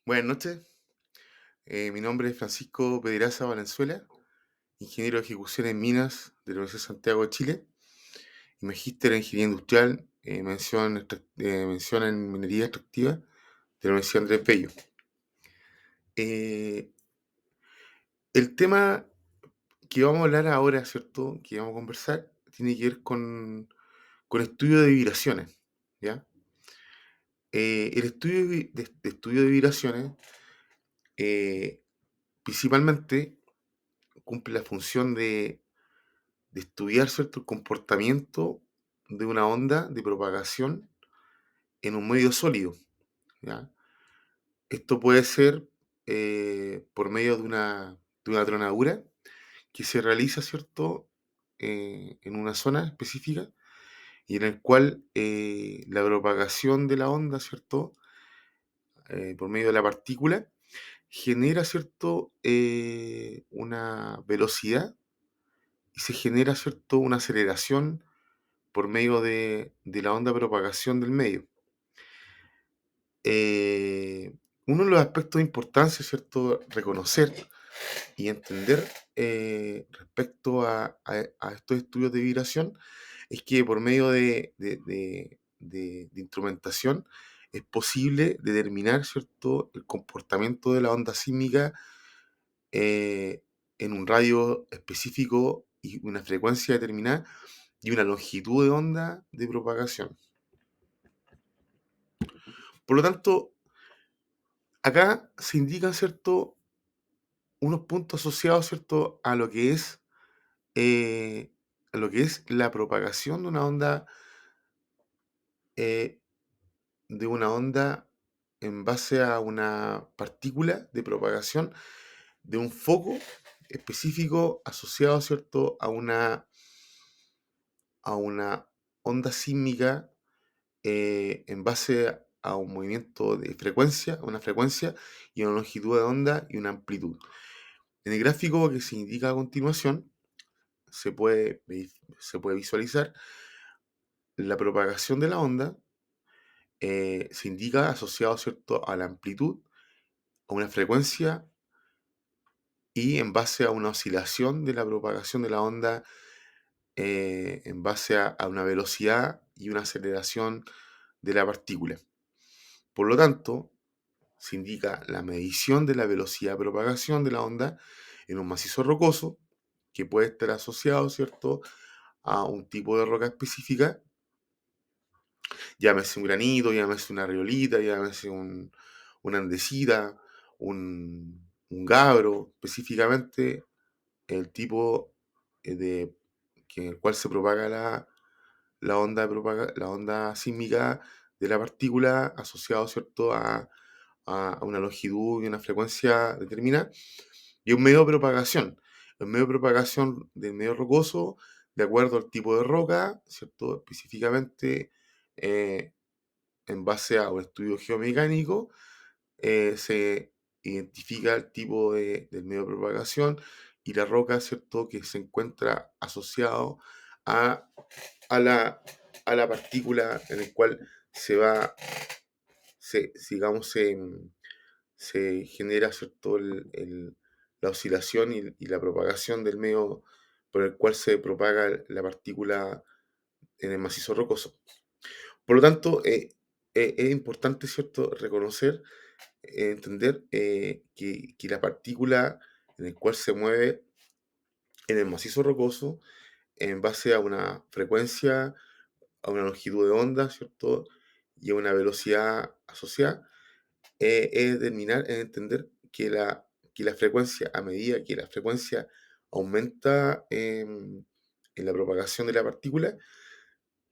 Buenas noches, mi nombre es Francisco Pedraza Valenzuela, ingeniero de ejecución en minas de la Universidad de Santiago de Chile y magíster en ingeniería industrial, mención en minería extractiva de la Universidad Andrés Bello. Eh, el tema que vamos a hablar ahora, ¿cierto? Que vamos a conversar, tiene que ver con estudio de vibraciones, ¿ya? El estudio de estudio de vibraciones eh, principalmente cumple la función de estudiar, ¿cierto?, el comportamiento de una onda de propagación en un medio sólido, ¿ya? Esto puede ser por medio de una tronadura que se realiza, ¿cierto?, en una zona específica y en el cual la propagación de la onda, ¿cierto?, por medio de la partícula, genera, ¿cierto?, una velocidad y se genera, ¿cierto?, una aceleración por medio de la onda de propagación del medio. Eh, Uno de los aspectos de importancia, ¿cierto?, reconocer y entender respecto a estos estudios de vibración es que por medio de instrumentación es posible determinar, ¿cierto?, el comportamiento de la onda sísmica eh, en un radio específico y una frecuencia determinada y una longitud de onda de propagación. Por lo tanto, acá se indican, ¿cierto?, unos puntos asociados, ¿cierto?, eh, a lo que es la propagación eh, de una onda en base a una partícula de propagación de un foco específico asociado, ¿cierto?, a una onda sísmica en base a un movimiento de frecuencia, una frecuencia y una longitud de onda y una amplitud. En el gráfico que se indica a continuación, se puede visualizar la propagación de la onda, se indica asociado, ¿cierto?, a la amplitud, a una frecuencia y en base a una oscilación de la propagación de la onda, en base a una velocidad y una aceleración de la partícula. Por lo tanto, se indica la medición de la velocidad de propagación de la onda en un macizo rocoso que puede estar asociado, ¿cierto?, a un tipo de roca específica, llámese un granito, llámese una riolita, llámese una andesita, un gabro, específicamente el tipo en el cual se propaga la onda sísmica de la partícula asociado, ¿cierto?, a una longitud y una frecuencia determinada, y un medio de propagación. El medio de propagación del medio rocoso, de acuerdo al tipo de roca, ¿cierto?, específicamente eh, en base a un estudio geomecánico, se identifica el tipo del medio de propagación y la roca, ¿cierto?, que se encuentra asociado a, a la, a la partícula en el cual se va, digamos, se genera, ¿cierto?, la oscilación y la propagación del medio por el cual se propaga la partícula en el macizo rocoso. Por lo tanto, es importante, ¿cierto?, reconocer, entender que la partícula en el cual se mueve en el macizo rocoso, en base a una frecuencia, a una longitud de onda, ¿cierto?, y a una velocidad asociada, es determinar, es entender que la frecuencia, a medida que la frecuencia aumenta en la propagación de la partícula,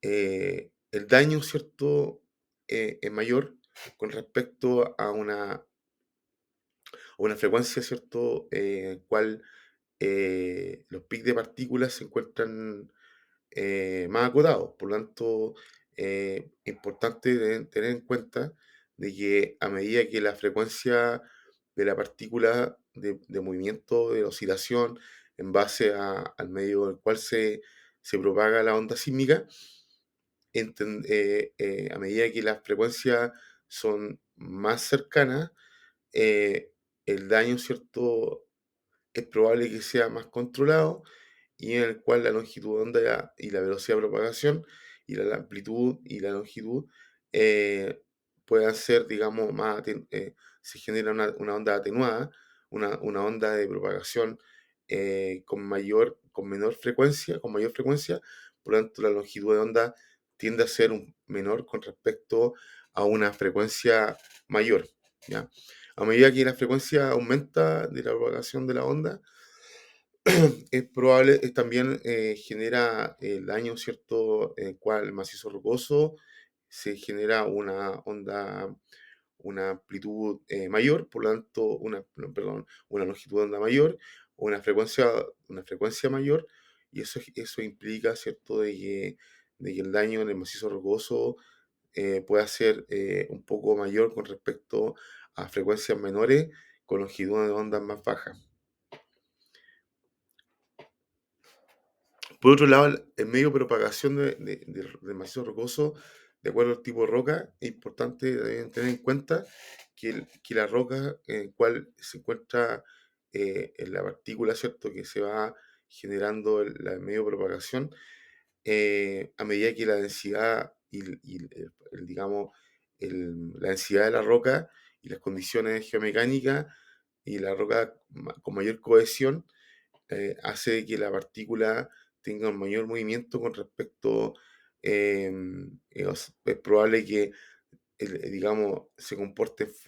el daño, ¿cierto?, es mayor con respecto a una frecuencia, ¿cierto?, en cual los picos de partículas se encuentran más acotados. Por lo tanto, es importante tener en cuenta de que a medida que la frecuencia de la partícula de movimiento, de oscilación, en base al medio en el cual se propaga la onda sísmica, a medida que las frecuencias son más cercanas, eh, el daño, ¿cierto? Es probable que sea más controlado y en el cual la longitud de onda y la velocidad de propagación y la amplitud y la longitud eh, puedan ser, digamos, se genera una onda atenuada, una onda de propagación con menor frecuencia, con mayor frecuencia, por lo tanto la longitud de onda tiende a ser menor con respecto a una frecuencia mayor, ¿ya? A medida que la frecuencia aumenta de la propagación de la onda, es probable, también genera el daño, ¿cierto? En el cual el macizo rocoso se genera una onda, una amplitud mayor, por lo tanto, no, perdón, una longitud de onda mayor, una frecuencia mayor, y eso implica, ¿cierto?, de que el daño en el macizo rocoso pueda ser un poco mayor con respecto a frecuencias menores con longitudes de ondas más bajas. Por otro lado, el medio de propagación del macizo rocoso, de acuerdo al tipo de roca, es importante tener en cuenta que la roca en la cual se encuentra en la partícula, ¿cierto?, que se va generando el medio de propagación, a medida que la densidad digamos, la densidad de la roca y las condiciones geomecánicas y la roca con mayor cohesión, hace que la partícula tenga un mayor movimiento con respecto, es probable que, digamos,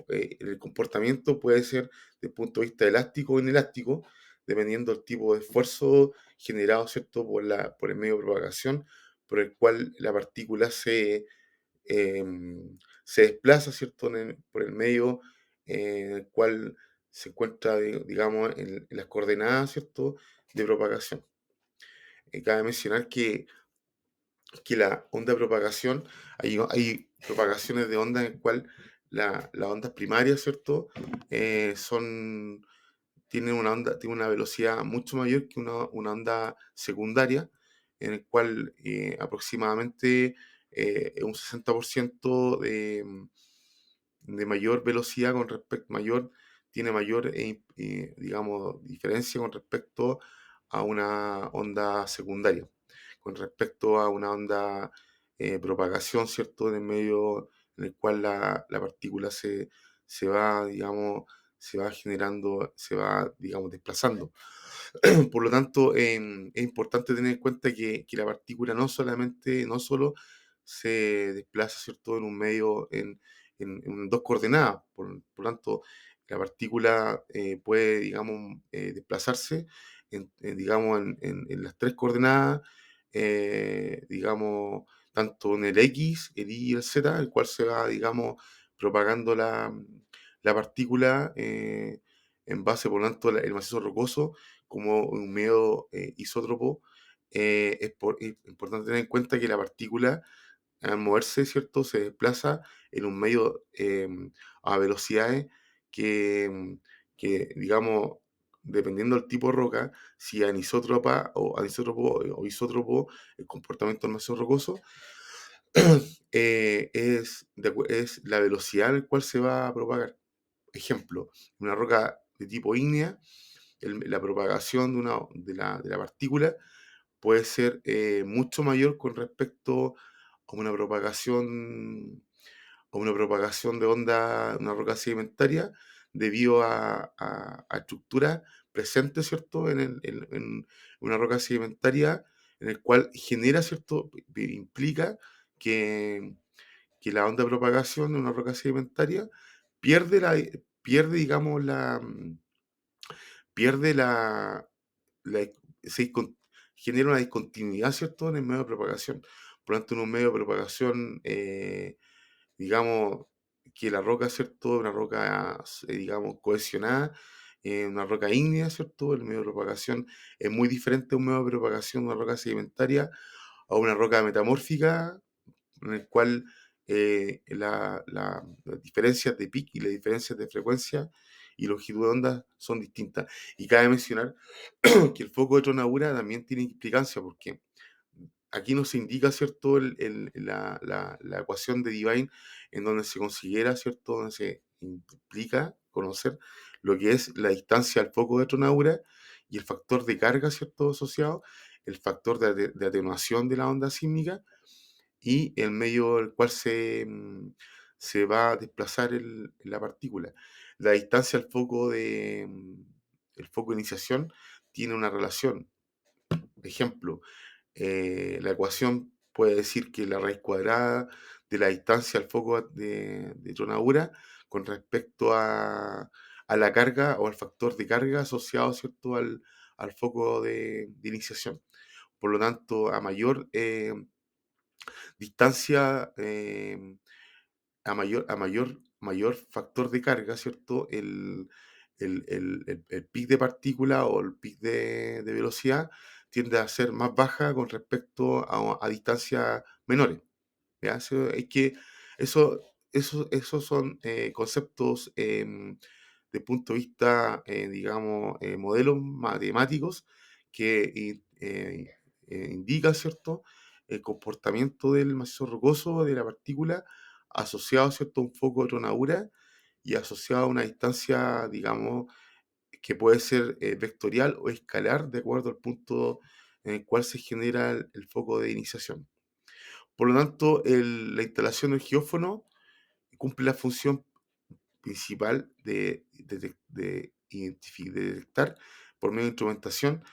el comportamiento puede ser desde el punto de vista elástico o inelástico, dependiendo del tipo de esfuerzo generado, ¿cierto?, por el medio de propagación, por el cual la partícula se desplaza, ¿cierto?, por el medio en el cual se encuentra, digamos, en las coordenadas, ¿cierto?, de propagación. Cabe mencionar que la onda de propagación, hay propagaciones de onda en el cual las ondas primarias, ¿cierto?, tienen una velocidad mucho mayor que una onda secundaria, en el cual aproximadamente un 60% de mayor velocidad tiene mayor, digamos, diferencia con respecto a una onda secundaria, con respecto a una onda propagación, ¿cierto? En el medio en el cual la partícula se va, digamos, se va generando, se va, digamos, desplazando. Por lo tanto, es importante tener en cuenta que la partícula no solo se desplaza, ¿cierto?, en un medio, en dos coordenadas. Por lo tanto, la partícula puede, digamos, desplazarse, digamos, en las tres coordenadas, digamos, tanto en el X, el Y y el Z, el cual se va, digamos, propagando la partícula en base, por lo tanto, el macizo rocoso como un medio isótropo. Es importante tener en cuenta que la partícula, al moverse, ¿cierto?, se desplaza en un medio a velocidades que, digamos, dependiendo del tipo de roca, si anisótropa o anisótropo o isótropo, el comportamiento del macizo rocoso, es la velocidad en la cual se va a propagar. Ejemplo, una roca de tipo ígnea, la propagación de la partícula puede ser mucho mayor con respecto a una propagación de onda, una roca sedimentaria, debido a estructuras presentes, ¿cierto?, en una roca sedimentaria, en el cual genera, ¿cierto?, implica que, que la onda de propagación de una roca sedimentaria pierde, digamos, pierde la se discon genera una discontinuidad, ¿cierto?, en el medio de propagación. Por lo tanto, en un medio de propagación, digamos, que la roca, ¿cierto?, es una roca, digamos, cohesionada, una roca ígnea, ¿cierto?, el medio de propagación es muy diferente a un medio de propagación de una roca sedimentaria a una roca metamórfica, en el cual las diferencias de pic y las diferencias de frecuencia y longitud de onda son distintas. Y cabe mencionar que el foco de Tronadura también tiene implicancia, porque aquí no se indica, ¿cierto?, la ecuación de Divine, en donde se considera, ¿cierto?, donde implica conocer lo que es la distancia al foco de tronadura y el factor de carga, ¿cierto?, asociado, el factor de atenuación de la onda sísmica y el medio al cual se va a desplazar la partícula. La distancia al foco el foco de iniciación tiene una relación. Ejemplo, la ecuación puede decir que la raíz cuadrada de la distancia al foco de tronadura con respecto a la carga o al factor de carga asociado, ¿cierto?, al foco de iniciación. Por lo tanto, a mayor distancia, mayor factor de carga, ¿cierto? El pic de partícula o el pic de velocidad tiende a ser más baja con respecto a distancias menores. ¿Ya? Eso, esos son conceptos de punto de vista, digamos, modelos matemáticos que indican, ¿cierto?, el comportamiento del macizo rocoso, de la partícula, asociado, ¿cierto?, a un foco de tronadura y asociado a una distancia, digamos, que puede ser vectorial o escalar de acuerdo al punto en el cual se genera el foco de iniciación. Por lo tanto, la instalación del geófono cumple la función principal de detectar por medio de instrumentación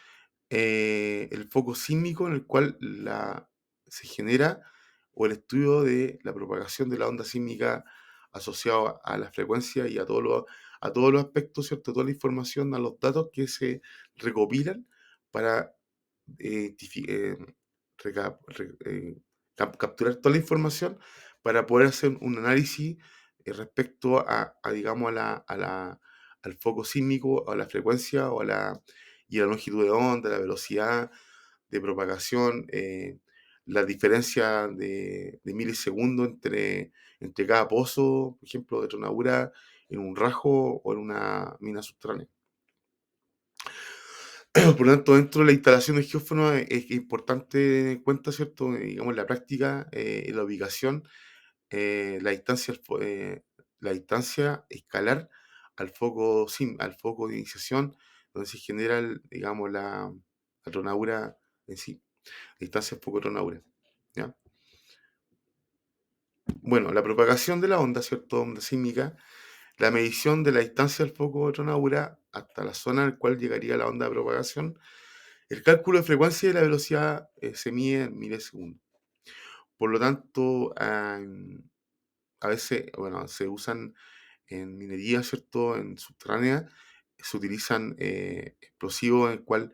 el foco sísmico en el cual se genera o el estudio de la propagación de la onda sísmica asociado a la frecuencia y a todos los aspectos, ¿cierto? Toda la información, a los datos que se recopilan para identifi- eh, capturar toda la información para poder hacer un análisis respecto digamos, al foco sísmico, a la frecuencia y a la longitud de onda, la velocidad de propagación, la diferencia de milisegundos entre cada pozo, por ejemplo, de tronadura en un rajo o en una mina subterránea. Por lo tanto, dentro de la instalación de geófono es importante tener en cuenta, ¿cierto? Digamos, la práctica, la ubicación, la distancia, la distancia escalar al foco de iniciación, donde se genera, digamos, la tronadura en sí, distancia al foco de tronadura, ¿ya? Bueno, la propagación de la onda, ¿cierto? Onda sísmica, la medición de la distancia al foco de tronadura hasta la zona en la cual llegaría la onda de propagación. El cálculo de frecuencia y la velocidad se mide en milisegundos. Por lo tanto, a veces, bueno, se usan en minería, ¿cierto? En subterránea, se utilizan explosivos en el cual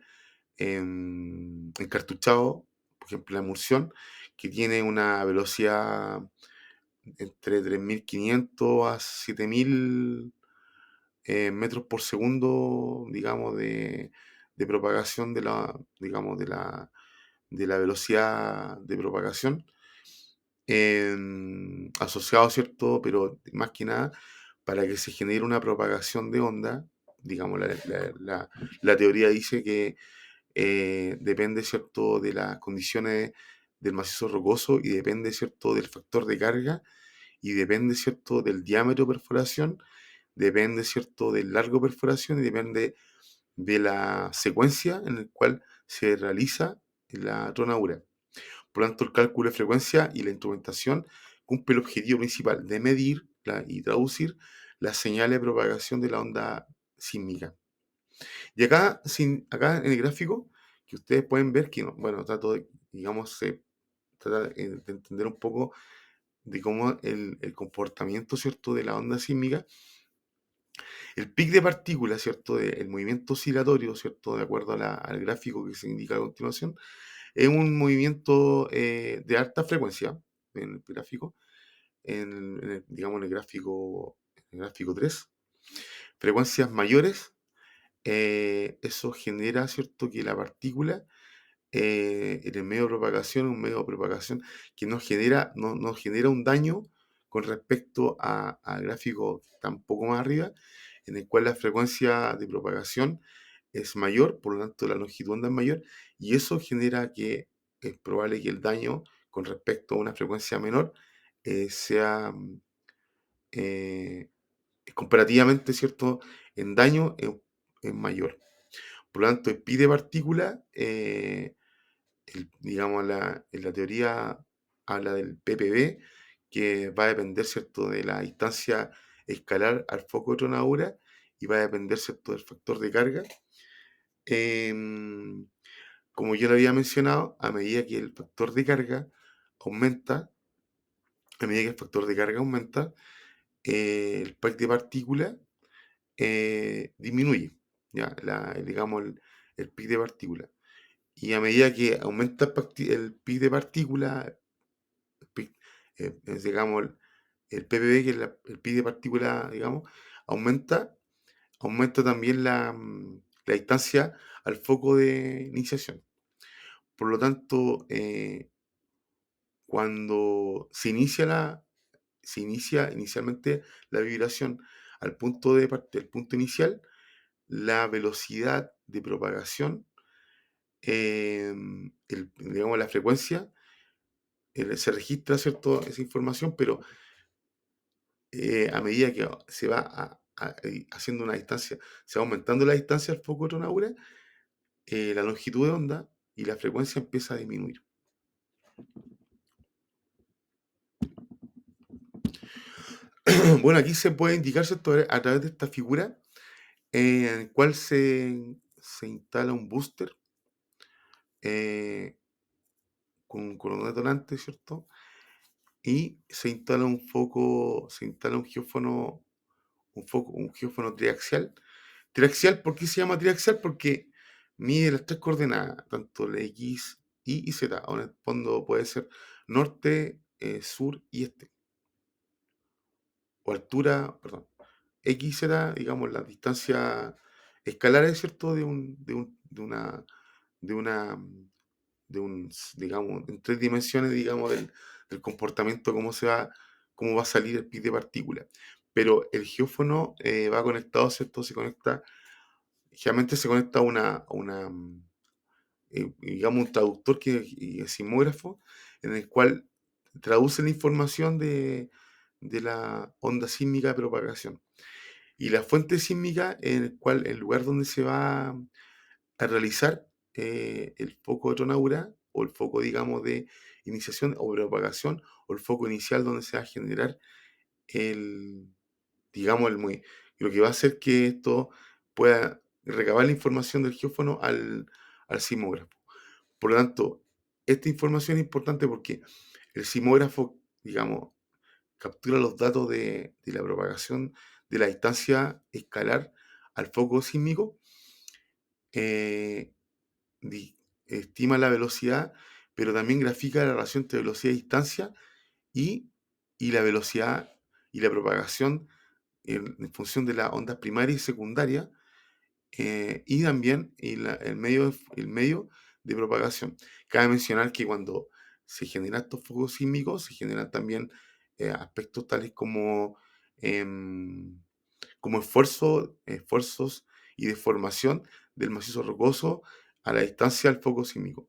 encartuchado, por ejemplo, la emulsión, que tiene una velocidad entre 3.500 a 7.000 metros por segundo, digamos, de propagación digamos, de la velocidad de propagación, asociado, ¿cierto? Pero más que nada, para que se genere una propagación de onda, digamos, la teoría dice que depende, ¿cierto?, de las condiciones del macizo rocoso y depende, ¿cierto?, del factor de carga y depende, ¿cierto?, del diámetro de perforación, depende, ¿cierto?, del largo de perforación y depende de la secuencia en la cual se realiza la tronadura. Por lo tanto, el cálculo de frecuencia y la instrumentación cumple el objetivo principal de medir y traducir las señales de propagación de la onda sísmica. Y acá en el gráfico, que ustedes pueden ver que, bueno, trato de, digamos, trata de entender un poco de cómo el comportamiento, ¿cierto?, de la onda sísmica, el pic de partículas, ¿cierto?, el movimiento oscilatorio, ¿cierto?, de acuerdo al gráfico que se indica a continuación, es un movimiento de alta frecuencia en el gráfico, digamos en el gráfico 3, frecuencias mayores, eso genera, ¿cierto?, que la partícula en el medio de propagación, un medio de propagación que no genera un daño con respecto al gráfico que está un poco más arriba, en el cual la frecuencia de propagación es mayor, por lo tanto la longitud de onda es mayor, y eso genera que es probable que el daño con respecto a una frecuencia menor sea eh, comparativamente, ¿cierto?, en daño es mayor. Por lo tanto, el pi de partícula, digamos, en la teoría habla del ppb, que va a depender, ¿cierto?, de la distancia escalar al foco de tronadura y va a depender, ¿cierto?, del factor de carga. Em, Como yo lo había mencionado, a medida que el factor de carga aumenta, a medida que el factor de carga aumenta, el pack de partículas disminuye, ¿ya? Digamos, el pic de partículas. Y a medida que aumenta el pic de partículas, el pic, digamos, el ppb, que es el pic de partículas, digamos, aumenta, aumenta también la distancia al foco de iniciación. Por lo tanto, cuando se inicia inicialmente la vibración al punto el punto inicial, la velocidad de propagación, digamos, la frecuencia, se registra, ¿cierto?, esa información, pero a medida que se va haciendo una distancia, se va aumentando la distancia al foco de tronadura, la longitud de onda y la frecuencia empieza a disminuir. Bueno, aquí se puede indicar, ¿cierto?, a través de esta figura, en el cual se instala un booster eh, con un detonante, ¿cierto? Y se instala un geófono triaxial. Triaxial, ¿por qué se llama triaxial? Porque mide las tres coordenadas, tanto la X, Y Z. Ahora en el fondo puede ser norte, sur y este. O altura, perdón. X, Z, digamos, las distancias escalares, ¿cierto? De una, digamos, en tres dimensiones, digamos, del comportamiento, cómo va a salir el pic de partícula. Pero el geófono va conectado, ¿cierto? Generalmente se conecta digamos, un traductor y el sismógrafo, en el cual traduce la información de la onda sísmica de propagación. Y la fuente sísmica, en el cual, el lugar donde se va a realizar el foco de tronadura, o el foco, digamos, de iniciación o propagación, o el foco inicial donde se va a generar el, digamos, lo que va a hacer que esto pueda recabar la información del geófono al sismógrafo. Por lo tanto, esta información es importante porque el sismógrafo, digamos, captura los datos de la propagación de la distancia escalar al foco sísmico, eh, estima la velocidad, pero también grafica la relación entre velocidad y distancia y, y la velocidad y la propagación en función de las ondas primarias y secundarias, y también el medio de propagación. Cabe mencionar que cuando se generan estos focos sísmicos, se generan también aspectos tales em, como esfuerzos y deformación del macizo rocoso a la distancia del foco sísmico.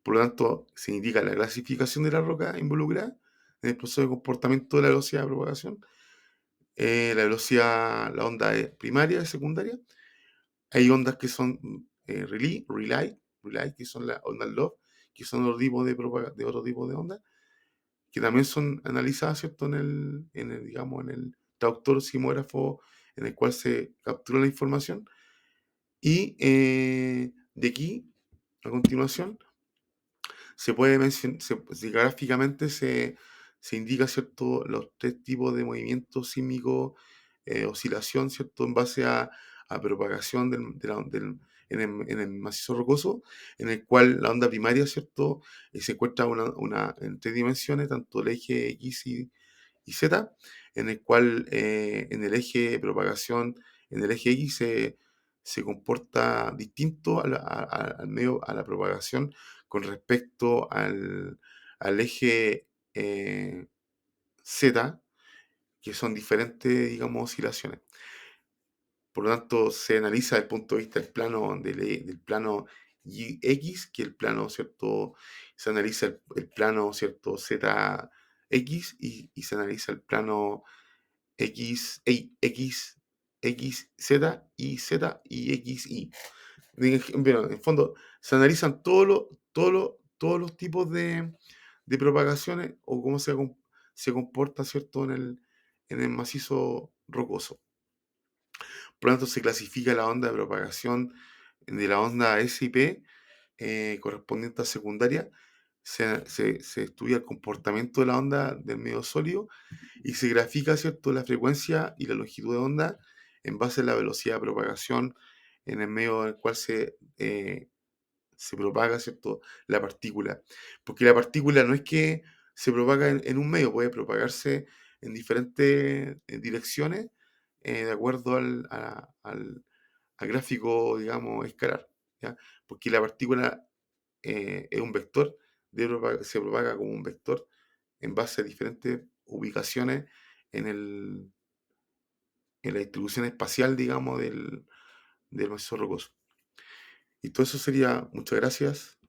Por lo tanto, se indica la clasificación de la roca involucrada en el proceso de comportamiento de la velocidad de propagación, la velocidad, la onda primaria y secundaria. Hay ondas que son relay, que son las ondas Love, que son otro tipo de otro tipo de ondas, que también son analizadas, ¿cierto?, digamos, en el traductor sismógrafo en el cual se captura la información. Y de aquí, a continuación, se puede mencionar, gráficamente se indica, ¿cierto?, los tres tipos de movimientos sísmicos, oscilación, ¿cierto?, en base a propagación en el macizo rocoso, en el cual la onda primaria, ¿cierto?, se encuentra en tres dimensiones, tanto el eje X y Z, en el cual en el eje de propagación, en el eje X se comporta distinto al medio, a la propagación con respecto al eje Z, que son diferentes, digamos, oscilaciones. Por lo tanto, se analiza desde el punto de vista del plano del plano X, que el plano, ¿cierto? Se analiza el plano, ¿cierto? ZX y se analiza el plano X, Z, Y, Z y X, Y. Bueno, en el fondo, se analizan todos los tipos de propagaciones o cómo se comporta, ¿cierto?, en el macizo rocoso. Por lo tanto, se clasifica la onda de propagación de la onda S y P correspondiente a secundaria. Se estudia el comportamiento de la onda del medio sólido y se grafica, ¿cierto?, la frecuencia y la longitud de onda en base a la velocidad de propagación en el medio del cual se propaga, ¿cierto?, la partícula. Porque la partícula no es que se propaga en un medio, puede propagarse en diferentes direcciones de acuerdo al gráfico, digamos, escalar, ¿ya? Porque la partícula es un vector, se propaga como un vector en base a diferentes ubicaciones en, el, en la distribución espacial, digamos, del macizo rocoso. Y todo eso sería, muchas gracias.